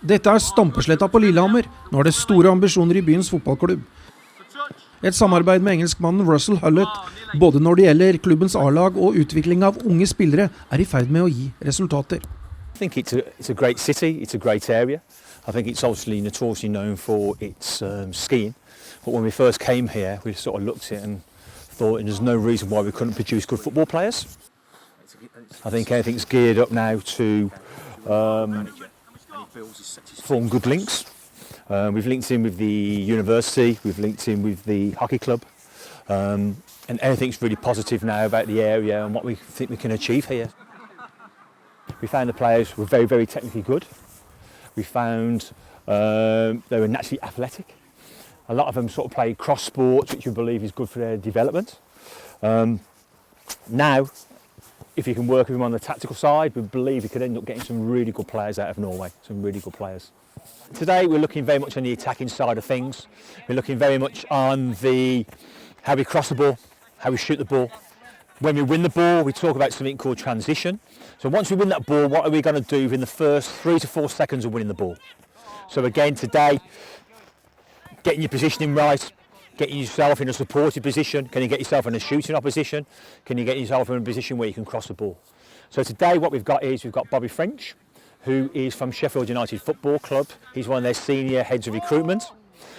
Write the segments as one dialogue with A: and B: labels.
A: Dette Stampesletta på Lillehammer. Nå det store ambisjoner I byens fotballklubb. Et samarbeid med engelskmannen Russel Hullet, både når det gjelder klubbens A-lag og utvikling av unge spillere, I ferd med å gi resultater.
B: I think it's a great city, it's a great area. I think it's obviously notoriously known for its skiing. But when we first came here, we sort of looked at it and thought there's no reason why we couldn't produce good football players. I think everything's geared up now to form good links. We've linked in with the university, we've linked in with the hockey club, and everything's really positive now about the area and what we think we can achieve here. We found the players were very, very technically good. We found they were naturally athletic. A lot of them sort of played cross sports, which we believe is good for their development. Now, if you can work with them on the tactical side, we believe we could end up getting some really good players out of Norway, some really good players. Today we're looking very much on the attacking side of things. We're looking very much on how we cross the ball, how we shoot the ball. When we win the ball, we talk about something called transition. So once we win that ball, what are we going to do within the first 3 to 4 seconds of winning the ball? So again today, getting your positioning right, getting yourself in a supported position. Can you get yourself in a shooting opposition? Can you get yourself in a position where you can cross the ball? So today what we've got is we've got Bobby French, who is from Sheffield United Football Club. He's one of their senior heads of recruitment.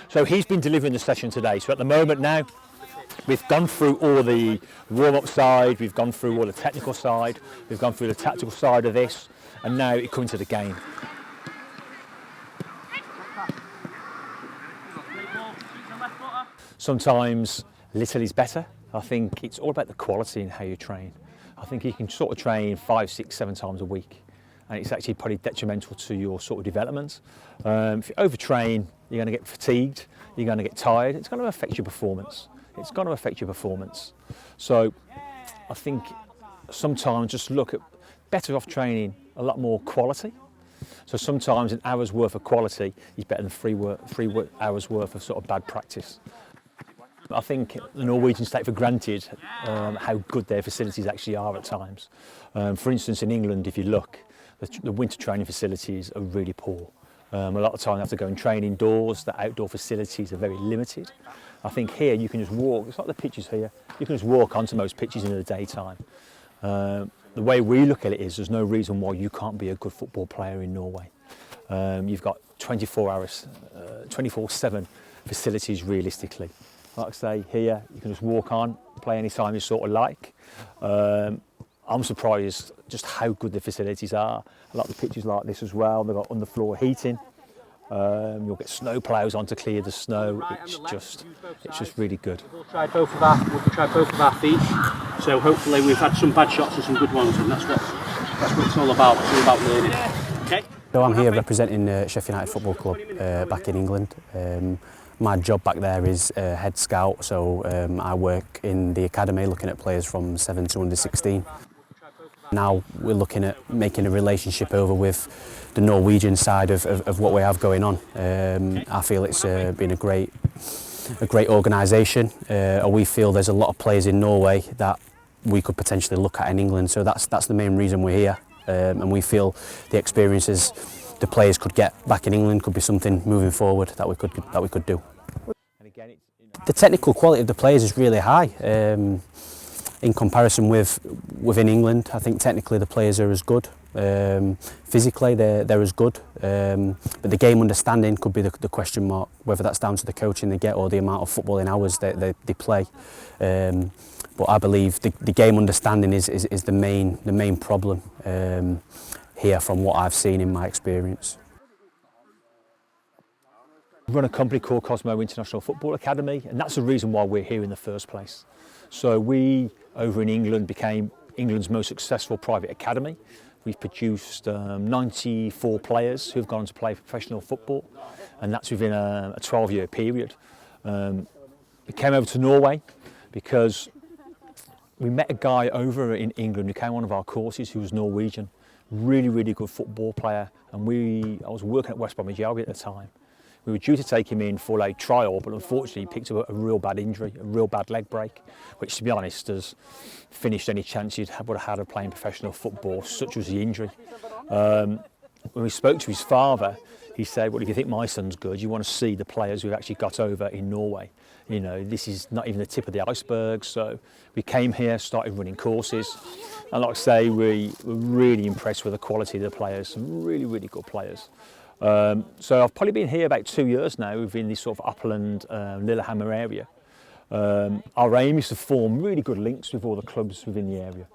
B: So he's been delivering the session today. So at the moment now, we've gone through all the warm-up side, we've gone through all the technical side, we've gone through the tactical side of this, and now it comes to the game. Sometimes little is better. I think it's all about the quality and how you train. I think you can sort of train 5, 6, 7 times a week, and it's actually probably detrimental to your sort of development. If you overtrain, you're going to get fatigued, you're going to get tired, it's going to affect your performance. It's going to affect your performance. So I think sometimes just look at better off training a lot more quality. So sometimes an hour's worth of quality is better than 3 hours worth of sort of bad practice. I think the Norwegians take for granted how good their facilities actually are at times. For instance, in England, if you look, the winter training facilities are really poor. A lot of time they have to go and train indoors, the outdoor facilities are very limited. I think here you can just walk, it's like the pitches here, you can just walk onto most pitches in the daytime. The way we look at it is there's no reason why you can't be a good football player in Norway. You've got 24 hours, 24/7 facilities realistically. Like I say, here you can just walk on, play any time you sort of like. I'm surprised just how good the facilities are. A lot of the pitches like this as well, they've got underfloor heating. You'll get snow ploughs on to clear the snow. It's just really good.
C: We'll try both of our feet. So hopefully we've had some bad shots and some good ones, and that's what it's all about. It's all about learning. Okay.
D: So I'm here representing Sheffield United Football Club back in England. My job back there is head scout, so I work in the academy looking at players from 7 to under 16. Now we're looking at making a relationship over with the Norwegian side of what we have going on. I feel it's been a great organisation. We feel there's a lot of players in Norway that we could potentially look at in England, so that's the main reason we're here. And we feel the experiences the players could get back in England could be something moving forward that we could do. The technical quality of the players is really high. In comparison within England, I think technically the players are as good. Physically they're as good, but the game understanding could be the question mark, whether that's down to the coaching they get or the amount of footballing hours they play. But I believe the game understanding is the main problem here from what I've seen in my experience.
B: We run a company called Cosmo International Football Academy, and that's the reason why we're here in the first place. So we, over in England, became England's most successful private academy. We've produced 94 players who've gone on to play professional football, and that's within a 12-year period. We came over to Norway because we met a guy over in England who came on one of our courses who was Norwegian, really good football player, and I was working at West Bromwich Albion at the time. We were due to take him in for a trial, but unfortunately he picked up a real bad injury, a real bad leg break, which to be honest has finished any chance he would have had of playing professional football, such was the injury. When we spoke to his father, he said, well, if you think my son's good, you want to see the players we've actually got over in Norway. You know, this is not even the tip of the iceberg. So we came here, started running courses. And like I say, we were really impressed with the quality of the players, some really, really good players. So I've probably been here about 2 years now within this sort of upland Lillehammer area. Our aim is to form really good links with all the clubs within the area.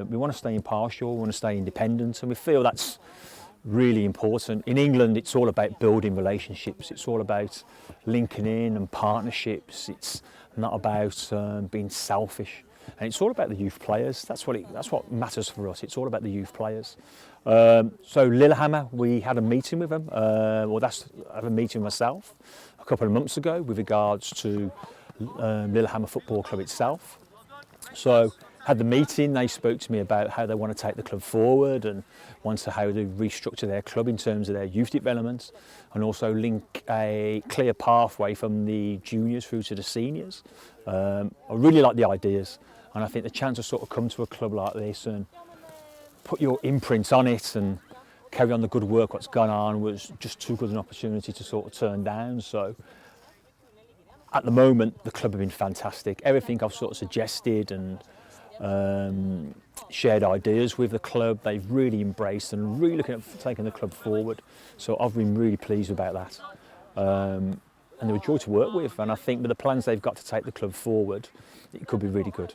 B: We want to stay impartial, we want to stay independent, and we feel that's really important. In England, it's all about building relationships. It's all about linking in and partnerships. It's not about being selfish. And it's all about the youth players. That's what matters for us. It's all about the youth players. So Lillehammer, we had a meeting with them. I had a meeting myself a couple of months ago with regards to Lillehammer Football Club itself. So had the meeting, they spoke to me about how they want to take the club forward and how to restructure their club in terms of their youth development and also link a clear pathway from the juniors through to the seniors. I really like the ideas, and I think the chance to sort of come to a club like this and put your imprint on it and carry on the good work what's gone on was just too good an opportunity to sort of turn down. So at the moment, the club have been fantastic. Everything I've sort of suggested and shared ideas with the club, they've really embraced and really looking at taking the club forward. So I've been really pleased about that. And they're a joy to work with, and I think with the plans they've got to take the club forward, it could be really good.